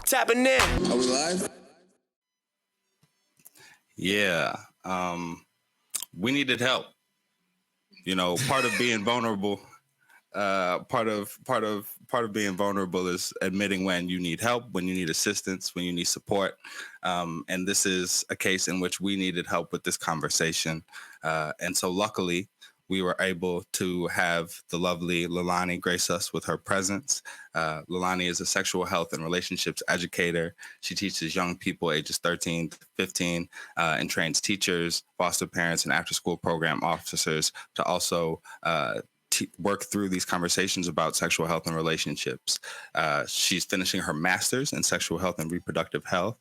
Tapping in. Are we live? Yeah. We needed help. You know, part of being vulnerable, part of being vulnerable is admitting when you need help, when you need assistance, when you need support. And this is a case in which we needed help with this conversation. And so luckily, we were able to have the lovely Lilani grace us with her presence. Lilani is a sexual health and relationships educator. She teaches young people ages 13 to 15 and trains teachers, foster parents, and after-school program officers to also work through these conversations about sexual health and relationships. She's finishing her master's in sexual health and reproductive health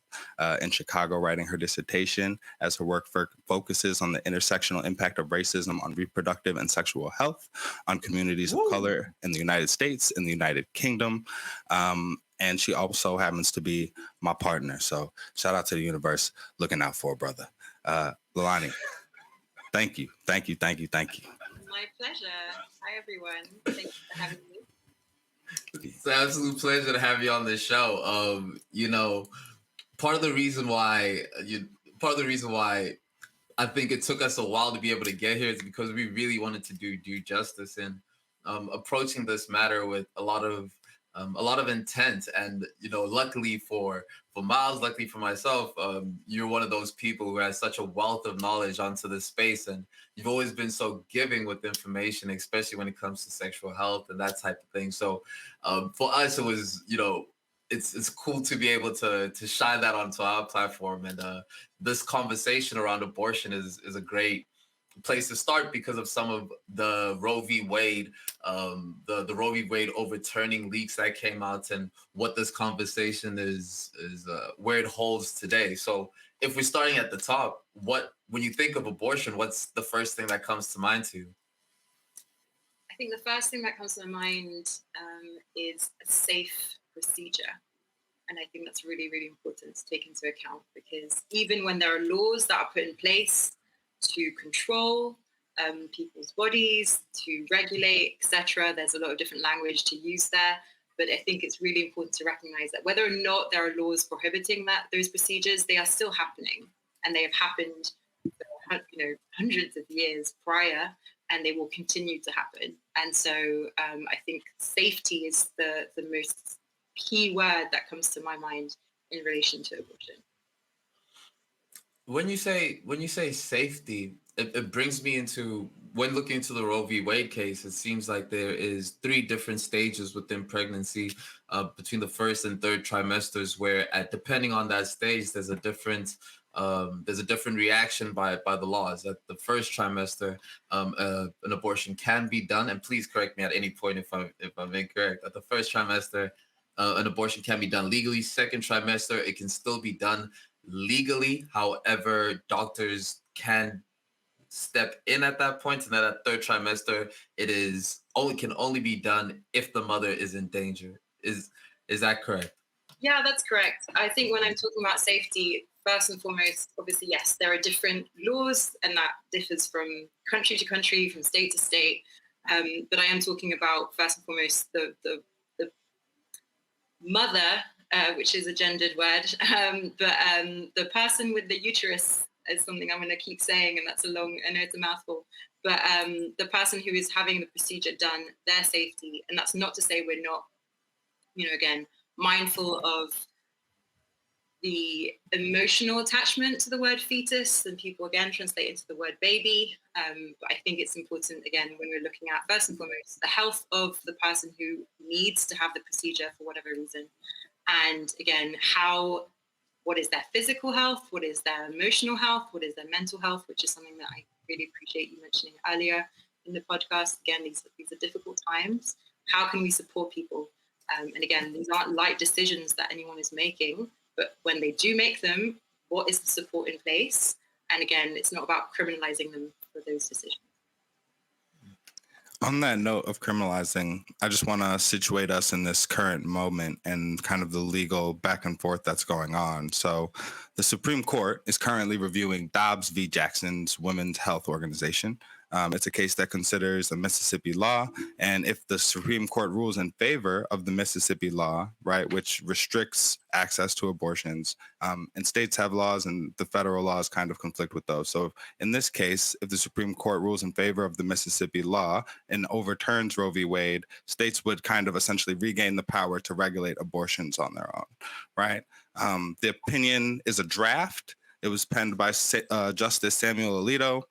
in Chicago, writing her dissertation as her work focuses on the intersectional impact of racism on reproductive and sexual health on communities of color in the United States, in the United Kingdom. And she also happens to be my partner. So shout out to the universe looking out for a brother. Lilani, thank you. My pleasure. Hi, everyone. Thank you for having me. It's an absolute pleasure to have you on the show. Part of the reason why I think it took us a while to be able to get here is because we really wanted to do due justice in approaching this matter with a lot of intent. And luckily for Miles, luckily for myself, you're one of those people who has such a wealth of knowledge onto this space, and you've always been so giving with information, especially when it comes to sexual health and that type of thing. So for us, it was it's cool to be able to shine that onto our platform, and this conversation around abortion is a great place to start because of some of the Roe v. Wade, the Roe v. Wade overturning leaks that came out, and what this conversation is where it holds today. So if we're starting at the top, when you think of abortion, what's the first thing that comes to mind to you? I think the first thing that comes to my mind is a safe procedure. And I think that's really, really important to take into account, because even when there are laws that are put in place to control people's bodies, to regulate, etc., there's a lot of different language to use there. But I think it's really important to recognize that whether or not there are laws prohibiting those procedures, they are still happening, and they have happened for, hundreds of years prior, and they will continue to happen. And so I think safety is the most key word that comes to my mind in relation to abortion. When you say safety, it brings me into, when looking into the Roe v. Wade case, it seems like there is 3 different stages within pregnancy, between the first and third trimesters, where depending on that stage, there's a different reaction by the laws. At the first trimester, an abortion can be done, and please correct me at any point if I'm incorrect. At the first trimester, an abortion can be done legally. Second trimester, it can still be done legally. However, doctors can step in at that point, and then at third trimester, it can only be done if the mother is in danger. Is that correct? Yeah, that's correct. I think when I'm talking about safety, first and foremost, obviously, yes, there are different laws, and that differs from country to country, from state to state. But I am talking about, first and foremost, the mother, which is a gendered word, but the person with the uterus is something I'm going to keep saying, and that's I know it's a mouthful, but the person who is having the procedure done, their safety. And that's not to say we're not, again, mindful of the emotional attachment to the word fetus, and people again translate into the word baby. But I think it's important, again, when we're looking at, first and foremost, the health of the person who needs to have the procedure for whatever reason. And again, what is their physical health? What is their emotional health? What is their mental health? Which is something that I really appreciate you mentioning earlier in the podcast. Again, these are difficult times. How can we support people? And again, these aren't light decisions that anyone is making, but when they do make them, what is the support in place? And again, it's not about criminalizing them for those decisions. On that note of criminalizing, I just want to situate us in this current moment and kind of the legal back and forth that's going on. So the Supreme Court is currently reviewing Dobbs v. Jackson's Women's Health Organization. It's a case that considers a Mississippi law, and if the Supreme Court rules in favor of the Mississippi law, right, which restricts access to abortions, and states have laws and the federal laws kind of conflict with those. So in this case, if the Supreme Court rules in favor of the Mississippi law and overturns Roe v. Wade, states would kind of essentially regain the power to regulate abortions on their own, right? The opinion is a draft. It was penned by Justice Samuel Alito,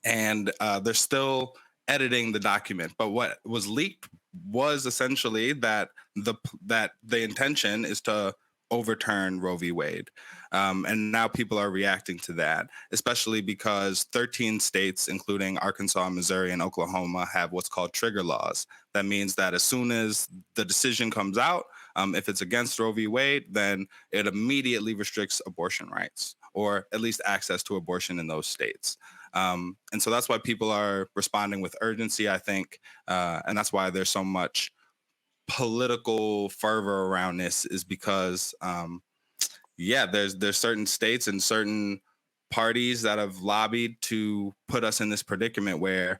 and they're still editing the document. But what was leaked was essentially that the intention is to overturn Roe v. Wade. And now people are reacting to that, especially because 13 states, including Arkansas, Missouri, and Oklahoma, have what's called trigger laws. That means that as soon as the decision comes out, if it's against Roe v. Wade, then it immediately restricts abortion rights, or at least access to abortion in those states. And so that's why people are responding with urgency, I think. And that's why there's so much political fervor around this, is because, there's certain states and certain parties that have lobbied to put us in this predicament where,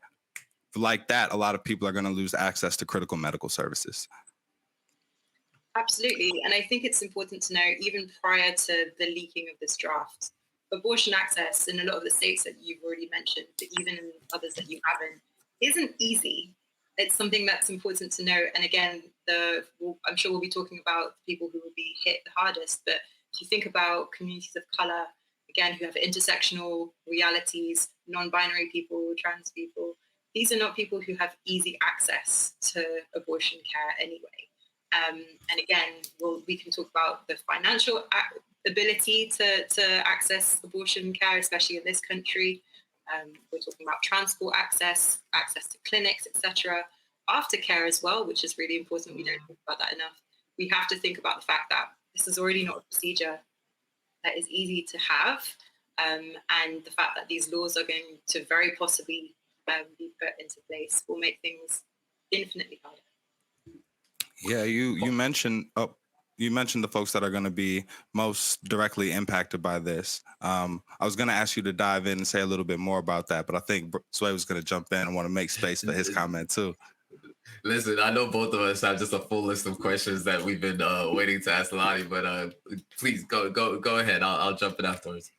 like that, a lot of people are going to lose access to critical medical services. Absolutely. And I think it's important to know, even prior to the leaking of this draft, abortion access in a lot of the states that you've already mentioned, but even in others that you haven't, isn't easy. It's something that's important to know. And again, I'm sure we'll be talking about people who will be hit the hardest, but if you think about communities of color, again, who have intersectional realities, non-binary people, trans people, these are not people who have easy access to abortion care anyway. And again, we can talk about the financial ability to access abortion care, especially in this country. We're talking about transport access to clinics, etc. Aftercare as well, which is really important. We don't talk about that enough. We have to think about the fact that this is already not a procedure that is easy to have, and the fact that these laws are going to very possibly be put into place will make things infinitely harder. Yeah, you mentioned the folks that are going to be most directly impacted by this. I was going to ask you to dive in and say a little bit more about that, but I think Sway was going to jump in and want to make space for his comment too. Listen, I know both of us have just a full list of questions that we've been waiting to ask Lottie, but please go ahead. I'll jump in afterwards.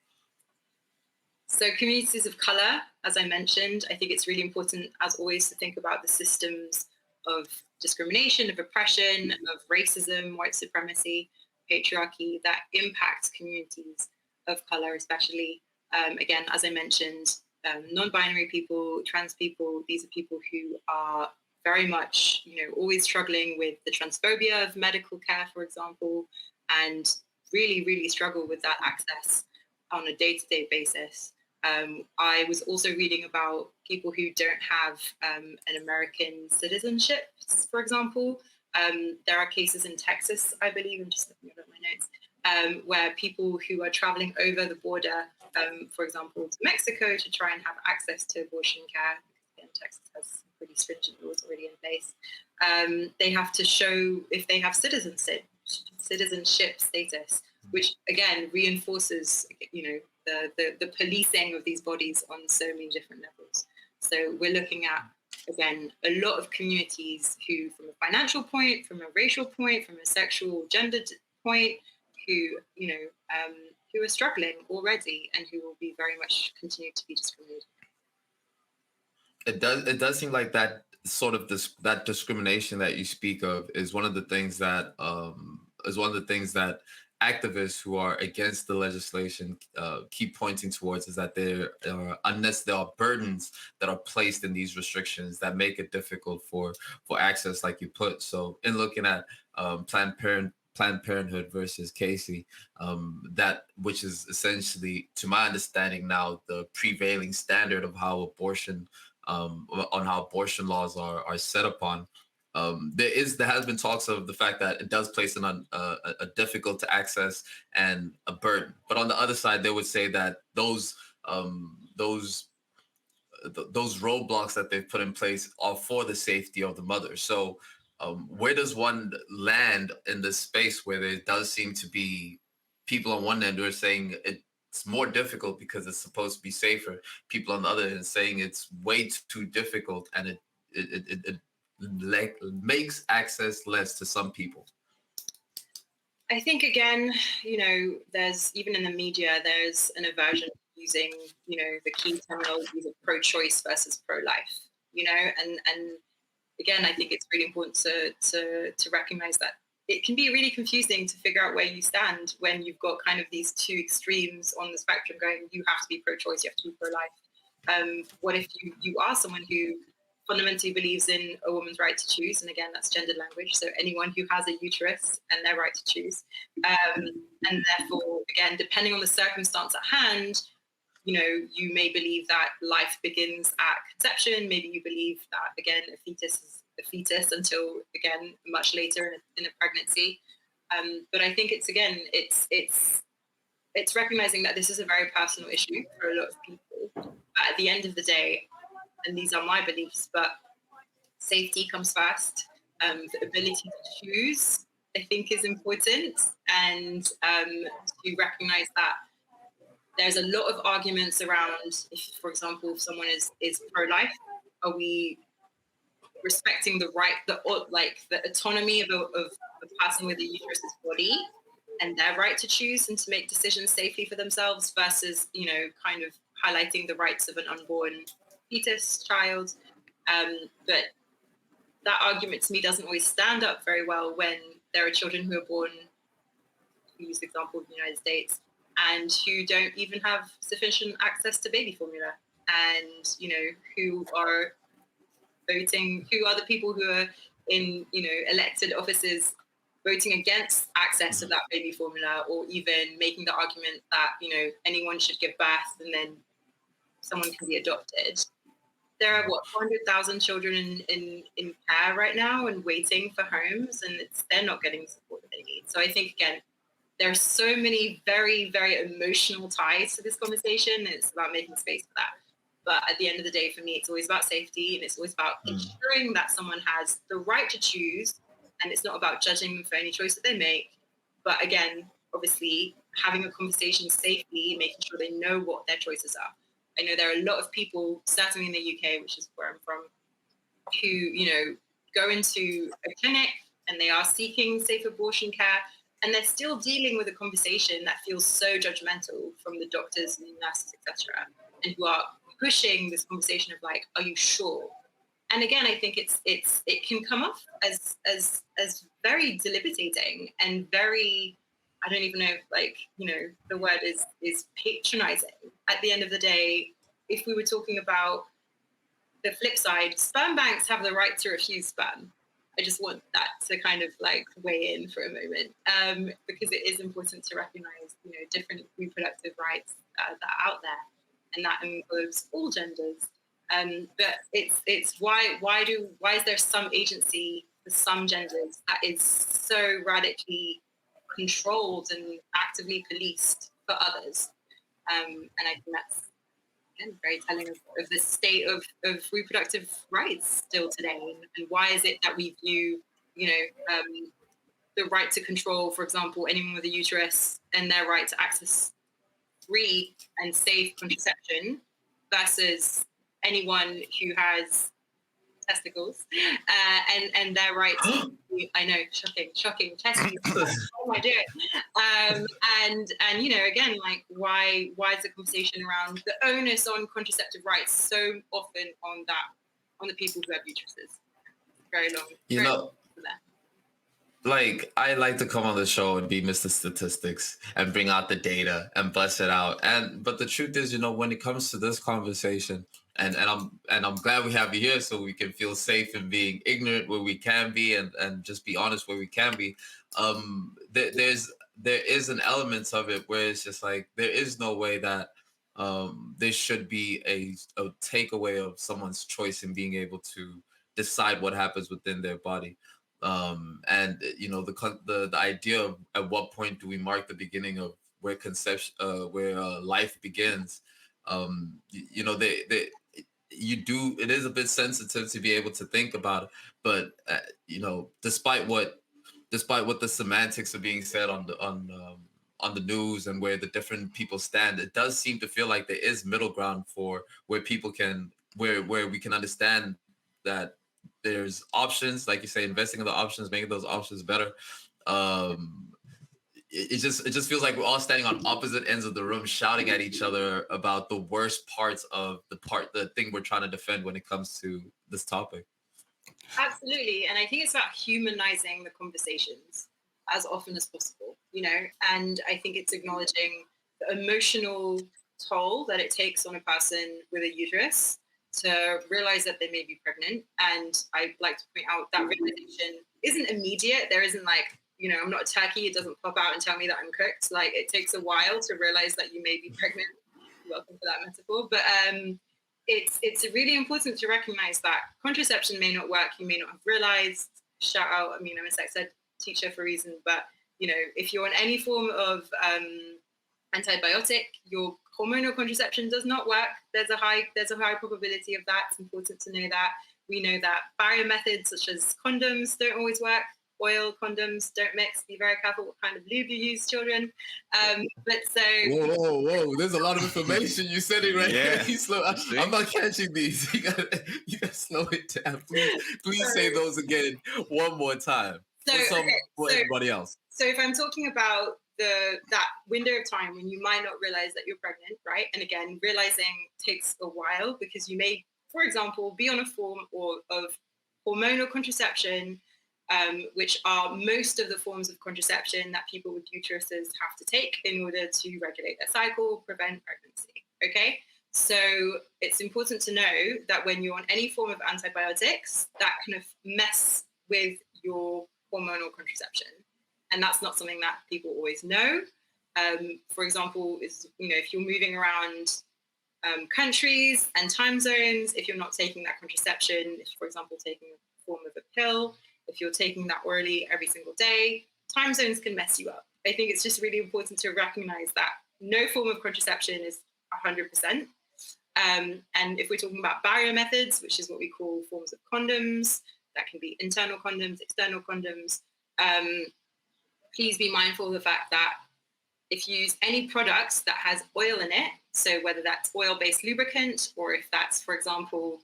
So communities of color, as I mentioned, I think it's really important, as always, to think about the systems of discrimination, of oppression, of racism, white supremacy, patriarchy that impacts communities of color, especially. Again, as I mentioned, non-binary people, trans people, these are people who are very much, always struggling with the transphobia of medical care, for example, and really, really struggle with that access on a day-to-day basis. I was also reading about people who don't have an American citizenship, for example. There are cases in Texas, I believe, I'm just looking at my notes, where people who are traveling over the border, for example, to Mexico to try and have access to abortion care, again, Texas has pretty stringent laws already in place, they have to show if they have citizenship status, which again reinforces, the policing of these bodies on so many different levels. So we're looking at, again, a lot of communities who, from a financial point, from a racial point, from a sexual, gendered point, who are struggling already and who will be very much continue to be discriminated. It does seem like that sort of that discrimination that you speak of is one of the things that activists who are against the legislation keep pointing towards, is that there are burdens that are placed in these restrictions that make it difficult for access, like you put. So in looking at Planned Parenthood versus Casey, that which is essentially, to my understanding now, the prevailing standard of how abortion laws are set upon. There has been talks of the fact that it does place a difficult to access and a burden. But on the other side, they would say that those roadblocks that they've put in place are for the safety of the mother. So where does one land in this space where there does seem to be people on one end who are saying it's more difficult because it's supposed to be safer. People on the other hand saying it's way too difficult, and it like makes access less to some people. I think again, there's even in the media, there's an aversion to using, the key terminologies of pro-choice versus pro-life, and again, I think it's really important to recognize that it can be really confusing to figure out where you stand when you've got kind of these two extremes on the spectrum going, you have to be pro-choice, you have to be pro-life. What if you are someone who fundamentally believes in a woman's right to choose? And again, that's gendered language. So anyone who has a uterus and their right to choose. And therefore, again, depending on the circumstance at hand, you may believe that life begins at conception. Maybe you believe that, again, a fetus is a fetus until, again, much later in a pregnancy. But I think it's recognizing that this is a very personal issue for a lot of people. But at the end of the day, and these are my beliefs, but safety comes first. The ability to choose, I think, is important. And to recognize that there's a lot of arguments around, if, for example, if someone is pro-life, are we respecting the right, the autonomy of a person with a uterus's body and their right to choose and to make decisions safely for themselves versus, kind of highlighting the rights of an unborn fetus, child. But that argument to me doesn't always stand up very well when there are children who are born, to use the example of the United States, and who don't even have sufficient access to baby formula, and who are voting, who are the people who are in elected offices voting against access to that baby formula, or even making the argument that anyone should give birth and then someone can be adopted. There are 400,000 children in care right now and waiting for homes, and they're not getting the support that they need. So I think, again, there are so many very, very emotional ties to this conversation, and it's about making space for that. But at the end of the day, for me, it's always about safety, and it's always about ensuring that someone has the right to choose, and it's not about judging them for any choice that they make. But again, obviously, having a conversation safely, making sure they know what their choices are. I know there are a lot of people, certainly in the UK, which is where I'm from, who, go into a clinic and they are seeking safe abortion care, and they're still dealing with a conversation that feels so judgmental from the doctors and nurses, etc., and who are pushing this conversation of like, are you sure? And again, I think it can come off as very debilitating and very, I don't even know, the word is patronizing. At the end of the day, if we were talking about the flip side, sperm banks have the right to refuse sperm. I just want that to kind of weigh in for a moment, because it is important to recognize, different reproductive rights that are out there, and that includes all genders. But it's why is there some agency for some genders that is so radically controlled and actively policed for others? And I think that's, again, very telling of the state of reproductive rights still today. And why is it that we view, the right to control, for example, anyone with a uterus and their right to access free and safe contraception versus anyone who has testicles and their right to, I know, shocking testes. Oh my dear. And again, why is the conversation around the onus on contraceptive rights so often on the people who have uteruses? Very long. I like to come on the show and be Mr. Statistics and bring out the data and bust it out. But the truth is, when it comes to this conversation, and I'm glad we have you here so we can feel safe in being ignorant where we can be and just be honest where we can be. There is an element of it where it's just there is no way that there should be a takeaway of someone's choice in being able to decide what happens within their body. And the idea of at what point do we mark the beginning of where conception, where life begins? It is a bit sensitive to be able to think about it, but despite what the semantics are being said on on the news and where the different people stand, it does seem to feel like there is middle ground for where people can where we can understand that there's options, like you say, investing in the options, making those options better. Um, it just feels like we're all standing on opposite ends of the room, shouting at each other about the worst parts of the thing we're trying to defend when it comes to this topic. Absolutely. And I think it's about humanizing the conversations as often as possible, you know, and I think it's acknowledging the emotional toll that it takes on a person with a uterus to realize that they may be pregnant. And I'd like to point out that realization isn't immediate. There isn't like, you know, I'm not a turkey. It doesn't pop out and tell me that I'm cooked. Like it takes a while to realize that you may be pregnant. Welcome for that metaphor. But it's really important to recognize that contraception may not work. You may not have realized. Shout out. I mean, I'm a sex ed teacher for a reason, but you know, if you're on any form of antibiotic, your hormonal contraception does not work. There's a high probability of that. It's important to know that. We know that barrier methods such as condoms don't always work. Oil condoms don't mix. Be very careful what kind of lube you use, children. But so whoa! There's a lot of information. You said it right. Yeah. Slow. I'm not catching these. You gotta slow it down. Please say those again one more time for everybody else. So if I'm talking about that window of time when you might not realize that you're pregnant, right? And again, realizing takes a while because you may, for example, be on a form of hormonal contraception, which are most of the forms of contraception that people with uteruses have to take in order to regulate their cycle, prevent pregnancy. Okay, so it's important to know that when you're on any form of antibiotics, that kind of mess with your hormonal contraception. And that's not something that people always know. For example, if you're moving around countries and time zones, if you're not taking that contraception, if, for example, taking a form of a pill, if you're taking that orally every single day, time zones can mess you up. I think it's just really important to recognize that no form of contraception is 100%. And if we're talking about barrier methods, which is what we call forms of condoms, that can be internal condoms, external condoms, please be mindful of the fact that if you use any products that has oil in it, so whether that's oil-based lubricant or if that's, for example,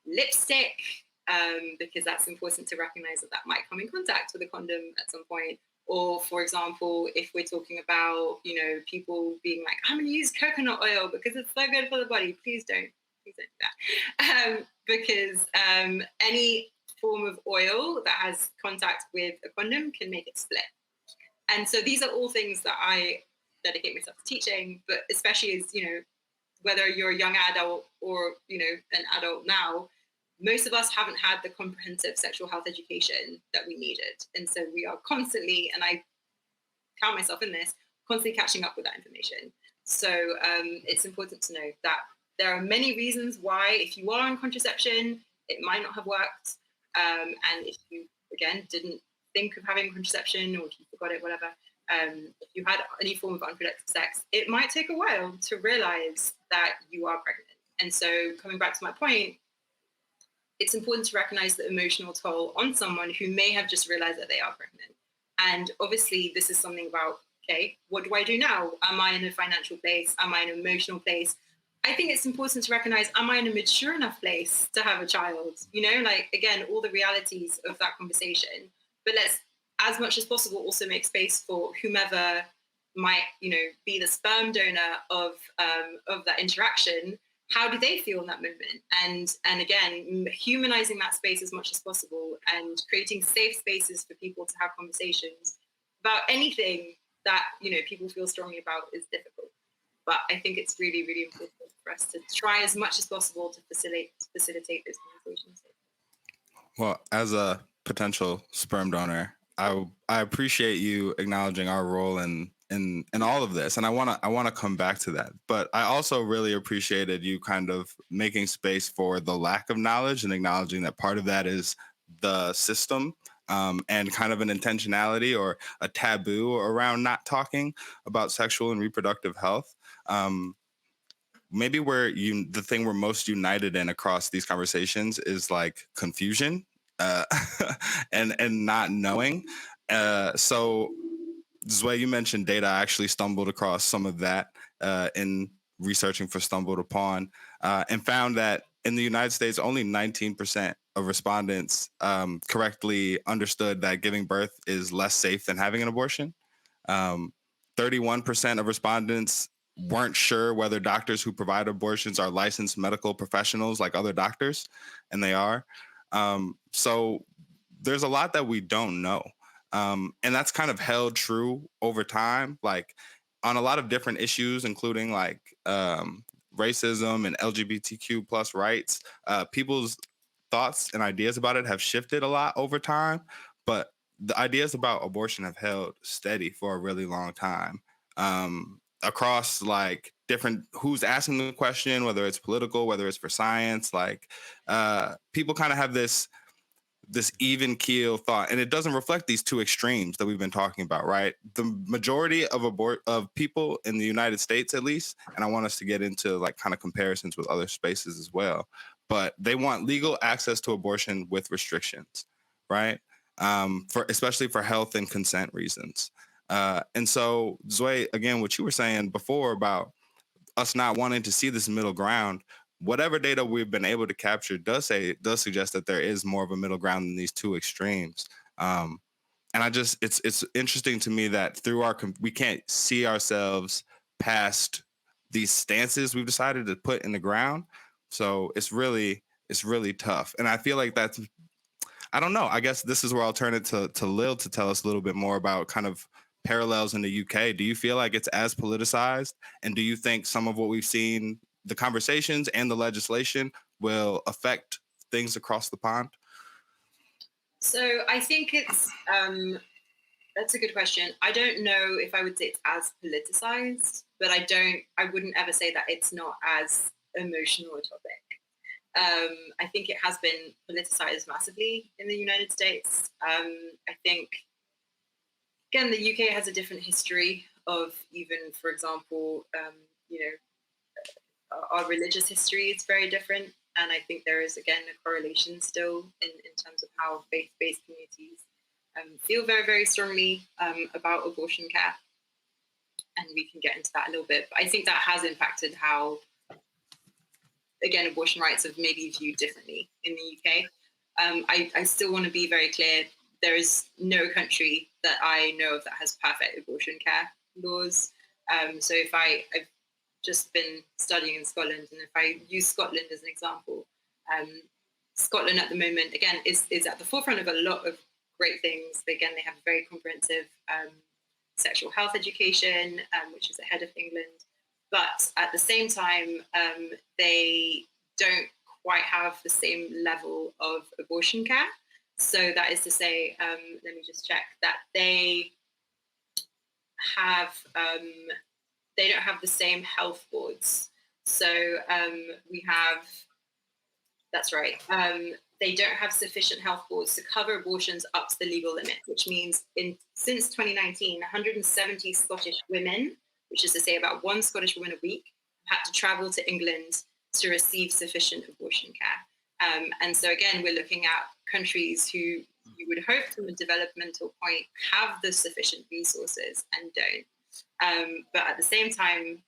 lipstick, because that's important to recognize that might come in contact with a condom at some point. Or, for example, if we're talking about, people being like, I'm going to use coconut oil because it's so good for the body. Please don't do that. Because any form of oil that has contact with a condom can make it split. And so these are all things that I dedicate myself to teaching, but especially as, whether you're a young adult or, an adult now, most of us haven't had the comprehensive sexual health education that we needed. And so we are constantly, and I count myself in this, constantly catching up with that information. So it's important to know that there are many reasons why, if you are on contraception, it might not have worked. And if you, again, didn't think of having contraception or if you forgot it, whatever, if you had any form of unprotected sex, it might take a while to realize that you are pregnant. And so coming back to my point, it's important to recognize the emotional toll on someone who may have just realized that they are pregnant. And obviously this is something about, okay, what do I do now? Am I in a financial place? Am I in an emotional place? I think it's important to recognize, am I in a mature enough place to have a child? Again, all the realities of that conversation. But let's, as much as possible, also make space for whomever might, be the sperm donor of that interaction. How do they feel in that moment? And again, humanizing that space as much as possible and creating safe spaces for people to have conversations about anything that, people feel strongly about is difficult. But I think it's really, really important for us to try as much as possible to facilitate those conversations. Well, as a potential sperm donor, I appreciate you acknowledging our role in all of this, and I want to come back to that. But I also really appreciated you kind of making space for the lack of knowledge and acknowledging that part of that is the system and kind of an intentionality or a taboo around not talking about sexual and reproductive health. Maybe the thing we're most united in across these conversations is like confusion and not knowing. So Zwei, you mentioned data. I actually stumbled across some of that in researching for Stumbled Upon, and found that in the United States, only 19% of respondents correctly understood that giving birth is less safe than having an abortion. 31% of respondents weren't sure whether doctors who provide abortions are licensed medical professionals like other doctors, and they are. So there's a lot that we don't know. And that's kind of held true over time, like on a lot of different issues, including like racism and LGBTQ plus rights. People's thoughts and ideas about it have shifted a lot over time, but the ideas about abortion have held steady for a really long time. Across like different who's asking the question, whether it's political, whether it's for science, like people kind of have this even keel thought, and it doesn't reflect these two extremes that we've been talking about, right? The majority of people in the United States, at least, and I want us to get into like kind of comparisons with other spaces as well, but they want legal access to abortion with restrictions, right? For especially for health and consent reasons. And so, Zwei, again, what you were saying before about us not wanting to see this middle ground, whatever data we've been able to capture does suggest that there is more of a middle ground than these two extremes. And it's interesting to me that through we can't see ourselves past these stances we've decided to put in the ground. So it's really tough. And I feel like I don't know. I guess this is where I'll turn it to Lil to tell us a little bit more about kind of parallels in the UK. Do you feel like it's as politicized? And do you think some of what we've seen, the conversations and the legislation, will affect things across the pond? So I think that's a good question. I don't know if I would say it's as politicized, but I wouldn't ever say that it's not as emotional a topic. I think it has been politicized massively in the United States. I think, again, the UK has a different history of even, for example, our religious history is very different. And I think there is, again, a correlation still in terms of how faith-based communities feel very, very strongly about abortion care. And we can get into that a little bit. But I think that has impacted how, again, abortion rights have maybe viewed differently in the UK. I still want to be very clear. There is no country that I know of that has perfect abortion care laws. So I've just been studying in Scotland, and if I use Scotland as an example, Scotland at the moment, again, is at the forefront of a lot of great things. Again, they have a very comprehensive sexual health education, which is ahead of England. But at the same time, they don't quite have the same level of abortion care. So that is to say, let me just check, that they don't have the same health boards. So that's right. They don't have sufficient health boards to cover abortions up to the legal limit, which means since 2019, 170 Scottish women, which is to say about one Scottish woman a week, had to travel to England to receive sufficient abortion care. And so again, we're looking at countries who you would hope from a developmental point have the sufficient resources and don't. But at the same time,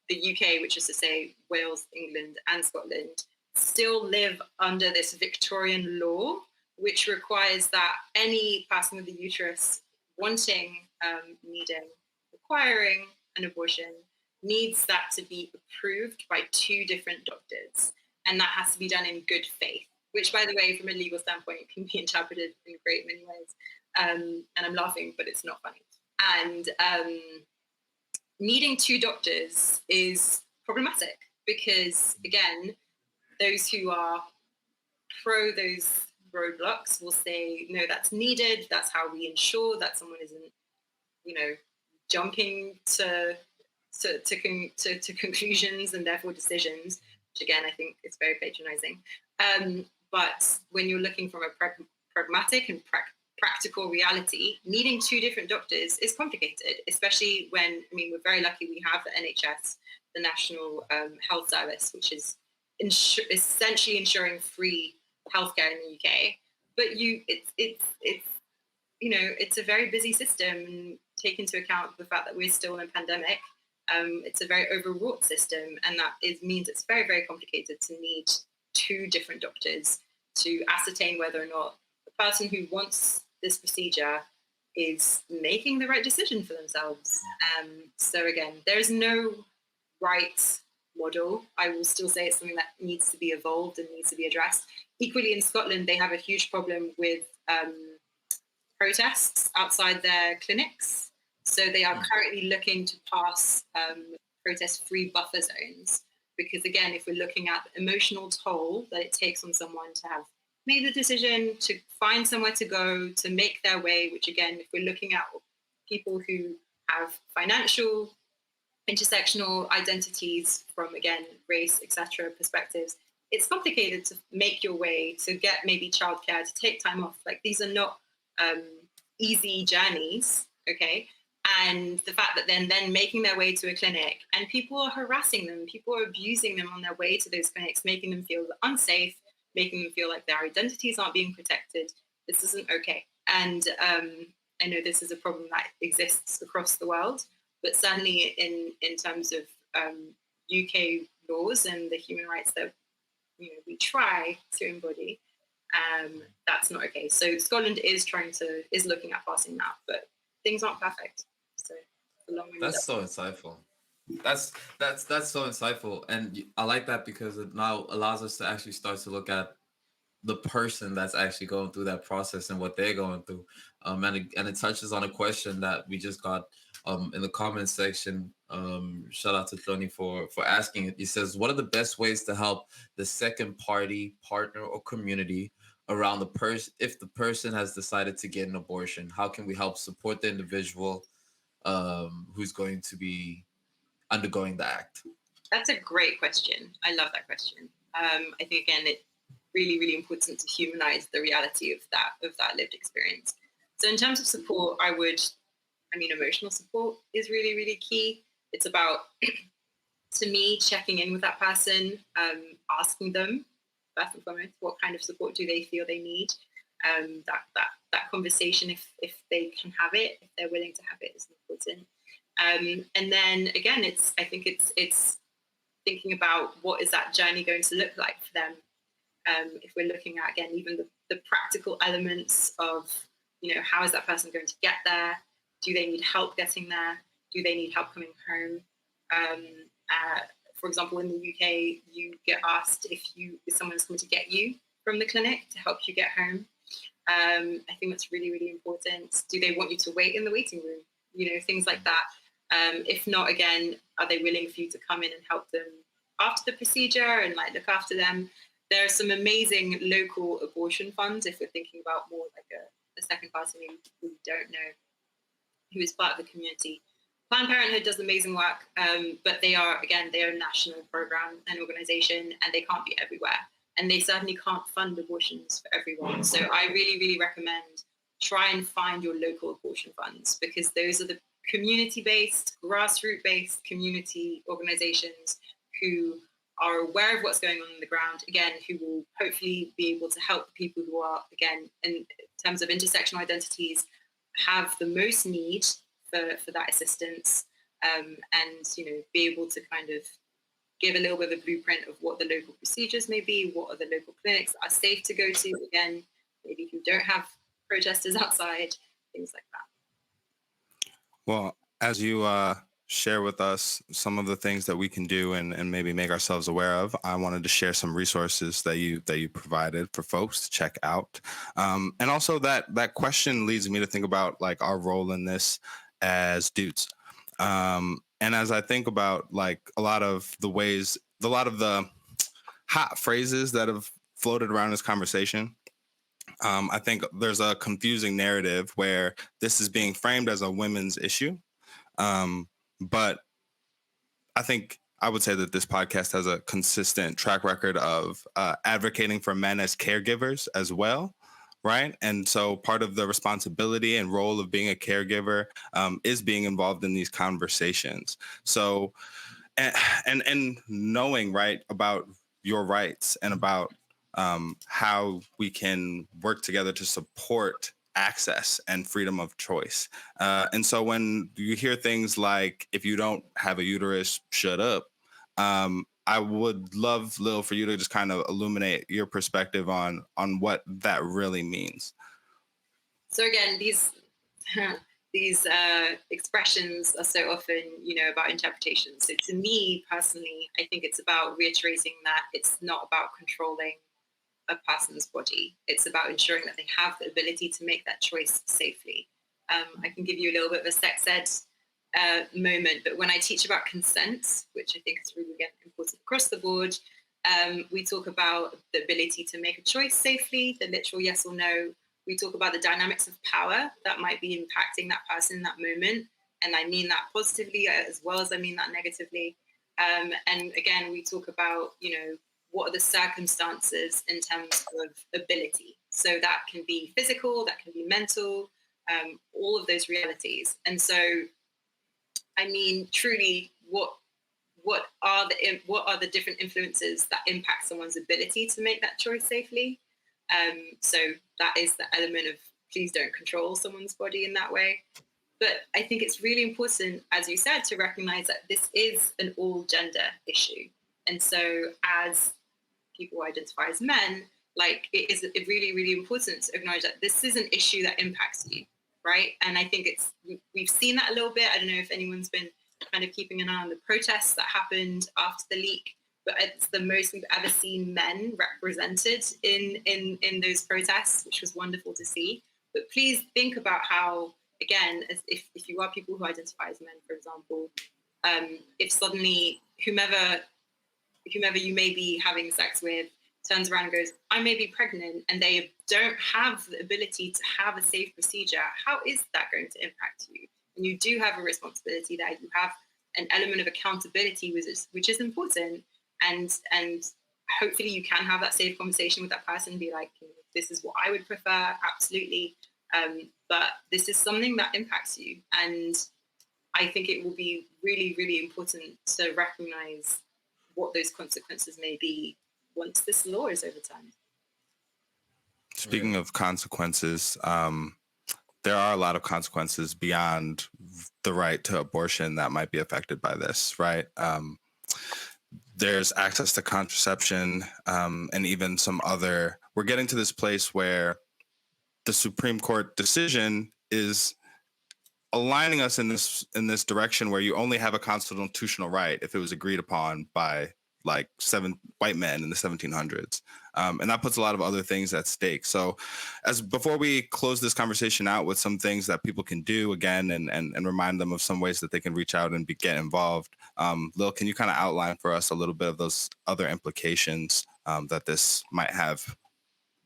the UK, which is to say Wales, England, and Scotland, still live under this Victorian law, which requires that any person with a uterus wanting, needing, requiring an abortion needs that to be approved by two different doctors. And that has to be done in good faith, which, by the way, from a legal standpoint, can be interpreted in a great many ways. And I'm laughing, but it's not funny. And needing two doctors is problematic because, again, those who are pro those roadblocks will say, no, that's needed. That's how we ensure that someone isn't, jumping to conclusions and therefore decisions, which again, I think is very patronizing. But when you're looking from a pragmatic and practical reality, needing two different doctors is complicated, especially when, we're very lucky we have the NHS, the National Health Service, which is essentially ensuring free healthcare in the UK. But it's a very busy system and take into account the fact that we're still in a pandemic. It's a very overwrought system, and means it's very, very complicated to need two different doctors to ascertain whether or not the person who wants this procedure is making the right decision for themselves. So again, there's no right model. I will still say it's something that needs to be evolved and needs to be addressed. Equally, in Scotland, they have a huge problem with protests outside their clinics. So they are currently looking to pass protest-free buffer zones, because again, if we're looking at the emotional toll that it takes on someone to have made the decision to find somewhere to go, to make their way, which again, if we're looking at people who have financial, intersectional identities from, again, race, etc. perspectives, it's complicated to make your way, to get maybe childcare, to take time off. Like, these are not easy journeys, okay? And the fact that then making their way to a clinic and people are harassing them, people are abusing them on their way to those clinics, making them feel unsafe, making them feel like their identities aren't being protected. This isn't okay. And I know this is a problem that exists across the world, but certainly in terms of UK laws and the human rights that we try to embody, that's not okay. So Scotland is looking at passing that, but things aren't perfect. So that's so insightful. That's so insightful, and I like that because it now allows us to actually start to look at the person that's actually going through that process and what they're going through. And it touches on a question that we just got in the comments section. Shout out to Tony for asking it. He says, what are the best ways to help the second party, partner, or community around the person if the person has decided to get an abortion? How can we help support the individual who's going to be undergoing the act? That's a great question. I love that question. I think, again, it's really, really important to humanize the reality of that lived experience. So in terms of support, emotional support is really, really key. It's about, to me, checking in with that person, asking them, first and foremost, what kind of support do they feel they need? That conversation, if they can have it, if they're willing to have it, is important. And then again, I think it's thinking about what is that journey going to look like for them. If we're looking at, again, even the practical elements of, how is that person going to get there? Do they need help getting there? Do they need help coming home? For example, in the UK, you get asked if someone's coming to get you from the clinic to help you get home. I think that's really, really important. Do they want you to wait in the waiting room? Things like that. If not, again, are they willing for you to come in and help them after the procedure and look after them? There are some amazing local abortion funds if we're thinking about more like a second party who we don't know, who is part of the community. Planned Parenthood does amazing work, but they are a national program and organization, and they can't be everywhere. And they certainly can't fund abortions for everyone. So I really, really recommend try and find your local abortion funds, because those are the community-based, grassroots-based community organizations who are aware of what's going on the ground, again, who will hopefully be able to help people who are, again, in terms of intersectional identities, have the most need for that assistance, and be able to kind of give a little bit of a blueprint of what the local procedures may be, what are the local clinics that are safe to go to, again, maybe who don't have protesters outside, things like that. Well, as you share with us some of the things that we can do and maybe make ourselves aware of, I wanted to share some resources that you provided for folks to check out. And also that question leads me to think about our role in this as dudes. And as I think about a lot of the hot phrases that have floated around this conversation, I think there's a confusing narrative where this is being framed as a women's issue. But I think I would say that this podcast has a consistent track record of advocating for men as caregivers as well, right? And so part of the responsibility and role of being a caregiver is being involved in these conversations. So, and knowing, right, about your rights and about how we can work together to support access and freedom of choice. And so when you hear things like, if you don't have a uterus, shut up, I would love, Lil, for you to just kind of illuminate your perspective on what that really means. So again, these these expressions are so often, about interpretation. So to me personally, I think it's about reiterating that it's not about controlling a person's body. It's about ensuring that they have the ability to make that choice safely. I can give you a little bit of a sex ed moment, but when I teach about consent, which I think is really important across the board, we talk about the ability to make a choice safely, the literal yes or no. We talk about the dynamics of power that might be impacting that person in that moment. And I mean that positively as well as I mean that negatively. And again, we talk about, what are the circumstances in terms of ability? So that can be physical, that can be mental, all of those realities. And so, I mean, truly, what are the different influences that impact someone's ability to make that choice safely? So that is the element of please don't control someone's body in that way. But I think it's really important, as you said, to recognize that this is an all gender issue. And so as people who identify as men, like it is really, really important to acknowledge that this is an issue that impacts you, right? And I think we've seen that a little bit. I don't know if anyone's been kind of keeping an eye on the protests that happened after the leak, but it's the most we've ever seen men represented in those protests, which was wonderful to see. But please think about how, again, if you are people who identify as men, for example, if suddenly whomever you may be having sex with turns around and goes, I may be pregnant, and they don't have the ability to have a safe procedure, how is that going to impact you? And you do have a responsibility there. You have an element of accountability, which is important. And hopefully you can have that safe conversation with that person and be like, this is what I would prefer, absolutely. But this is something that impacts you. And I think it will be really, really important to recognize what those consequences may be once this law is overturned. Speaking of consequences, there are a lot of consequences beyond the right to abortion that might be affected by this, right? There's access to contraception, and even some other. We're getting to this place where the Supreme Court decision is aligning us in this direction where you only have a constitutional right if it was agreed upon by like 7 white men in the 1700s. And that puts a lot of other things at stake. So before we close this conversation out with some things that people can do again and remind them of some ways that they can reach out and get involved, Lil, can you kind of outline for us a little bit of those other implications that this might have?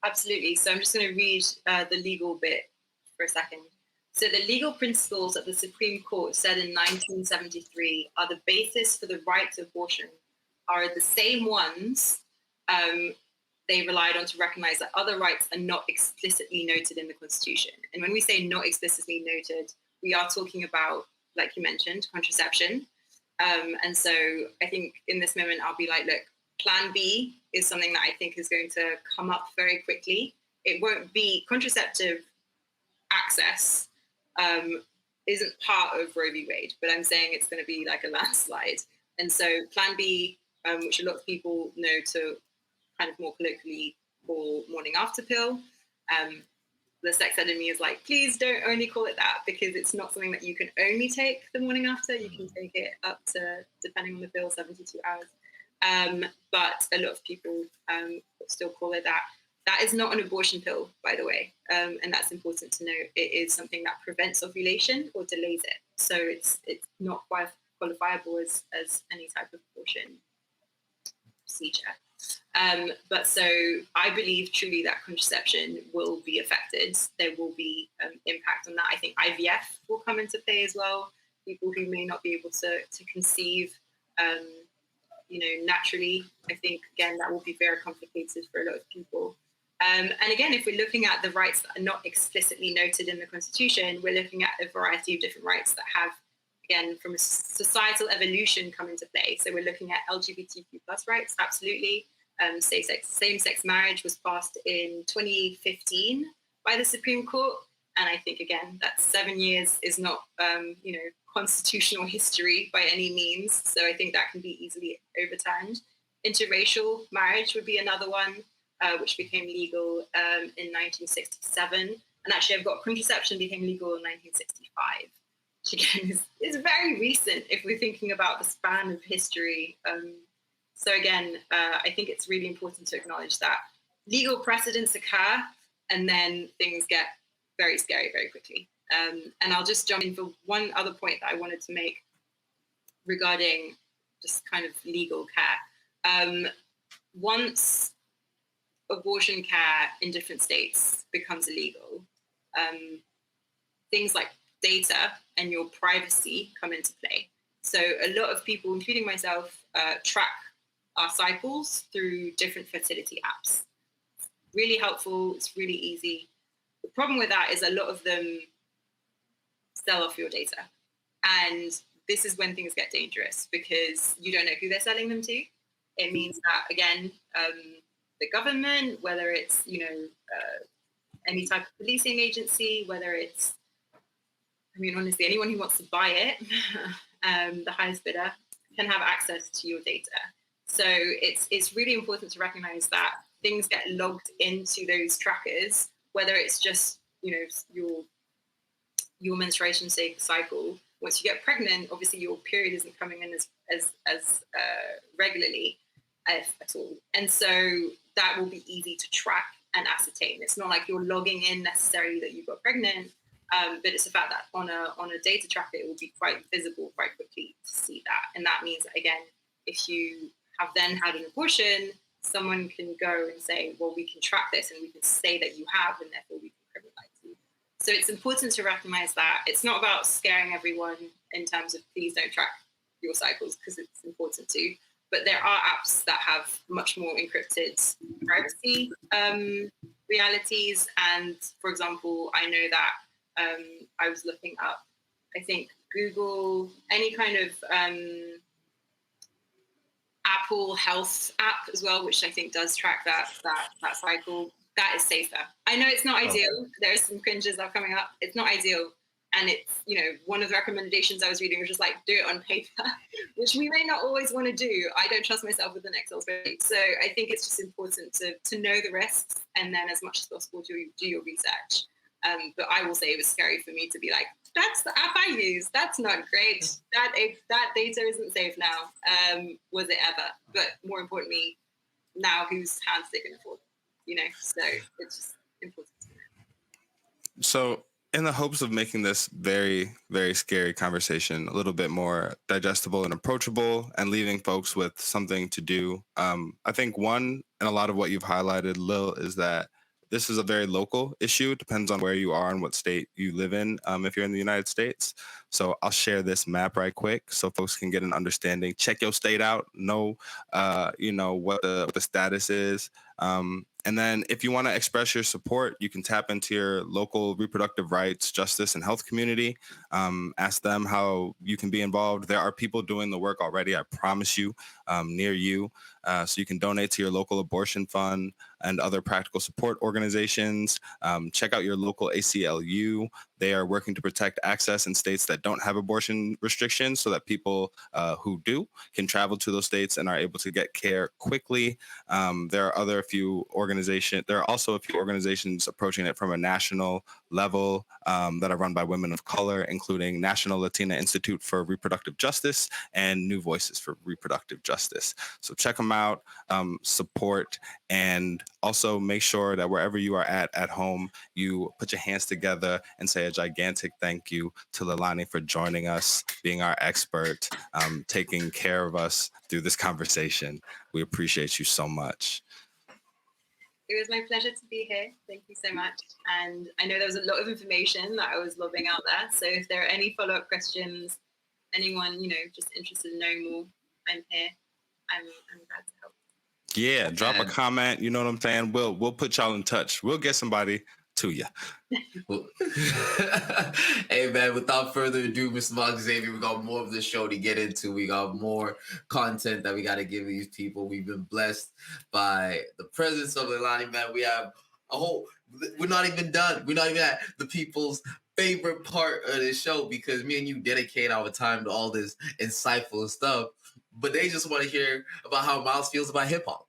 Absolutely. So I'm just going to read the legal bit for a second. So the legal principles that the Supreme Court said in 1973 are the basis for the right to abortion are the same ones they relied on to recognize that other rights are not explicitly noted in the Constitution. And when we say not explicitly noted, we are talking about, like you mentioned, contraception. And so I think in this moment, I'll be like, look, Plan B is something that I think is going to come up very quickly. It won't be contraceptive access isn't part of Roe v. Wade, but I'm saying it's going to be like a landslide. And so Plan B, which a lot of people know to kind of more colloquially call morning after pill, the sex ed in me is like, please don't only call it that, because it's not something that you can only take the morning after. You can take it up to, depending on the pill, 72 hours. But a lot of people still call it that. That is not an abortion pill, by the way, and that's important to know. It is something that prevents ovulation or delays it. So it's not qualifiable as any type of abortion procedure. But so I believe truly that contraception will be affected. There will be impact on that. I think IVF will come into play as well. People who may not be able to conceive, naturally. I think, again, that will be very complicated for a lot of people. And again, if we're looking at the rights that are not explicitly noted in the Constitution, we're looking at a variety of different rights that have, again, from a societal evolution come into play. So we're looking at LGBTQ plus rights, absolutely. Same-sex marriage was passed in 2015 by the Supreme Court. And I think, again, that 7 years is not, constitutional history by any means. So I think that can be easily overturned. Interracial marriage would be another one, which became legal in 1967. And actually, I've got contraception became legal in 1965, which again is very recent if we're thinking about the span of history. So again, I think it's really important to acknowledge that legal precedents occur and then things get very scary very quickly. And I'll just jump in for one other point that I wanted to make regarding just kind of legal care. Once abortion care in different states becomes illegal, things like data and your privacy come into play. So a lot of people, including myself, track our cycles through different fertility apps. Really helpful, it's really easy. The problem with that is a lot of them sell off your data. And this is when things get dangerous because you don't know who they're selling them to. It means that, again, the government, whether it's, any type of policing agency, whether it's, honestly, anyone who wants to buy it, the highest bidder, can have access to your data. So it's really important to recognize that things get logged into those trackers, whether it's just, your menstruation cycle. Once you get pregnant, obviously your period isn't coming in as regularly at all. And so that will be easy to track and ascertain. It's not like you're logging in necessarily that you got pregnant, but it's the fact that on a data tracker, it will be quite visible quite quickly to see that. And that means that, again, if you have then had an abortion, someone can go and say, well, we can track this and we can say that you have, and therefore we can criminalize you. So it's important to recognize that it's not about scaring everyone in terms of please don't track your cycles, because it's important to, but there are apps that have much more encrypted privacy realities. And for example, I know that I was looking up, I think Google, any kind of Apple Health app as well, which I think does track that cycle. That is safer. I know it's not ideal. There's some cringes that are coming up. It's not ideal. And it's, one of the recommendations I was reading was just like, do it on paper, which we may not always want to do. I don't trust myself with an Excel spreadsheet. So I think it's just important to know the risks and then as much as possible do your research. But I will say it was scary for me to be like, that's the app I use. That's not great. That data isn't safe now. Was it ever? But more importantly, now whose hands they can afford? So it's just important to know. So in the hopes of making this very, very scary conversation a little bit more digestible and approachable and leaving folks with something to do, I think one, and a lot of what you've highlighted, Lil, is that this is a very local issue. It depends on where you are and what state you live in, if you're in the United States. So I'll share this map right quick so folks can get an understanding. Check your state out, know what the status is. And then if you want to express your support, you can tap into your local reproductive rights, justice, and health community. Ask them how you can be involved. There are people doing the work already, I promise you, near you. So you can donate to your local abortion fund and other practical support organizations. Check out your local ACLU. They are working to protect access in states that don't have abortion restrictions so that people who do can travel to those states and are able to get care quickly. There are also a few organizations approaching it from a national level that are run by women of color, including National Latina Institute for Reproductive Justice and New Voices for Reproductive Justice. So check them out, support, and also make sure that wherever you are at home, you put your hands together and say a gigantic thank you to Leilani for joining us, being our expert, taking care of us through this conversation. We appreciate you so much. It was my pleasure to be here. Thank you so much. And I know there was a lot of information that I was lobbing out there. So if there are any follow-up questions, anyone, just interested in knowing more, I'm here. I'm glad to help. Yeah, drop a comment. You know what I'm saying? We'll put y'all in touch. We'll get somebody to you. Hey man, without further ado, Mr. Mark Xavier, we got more of the show to get into. We got more content that we got to give these people. We've been blessed by the presence of Leilani, man. We have a whole we're not even done. We're not even at the people's favorite part of the show, because me and you dedicate our time to all this insightful stuff, but they just want to hear about how Miles feels about hip hop.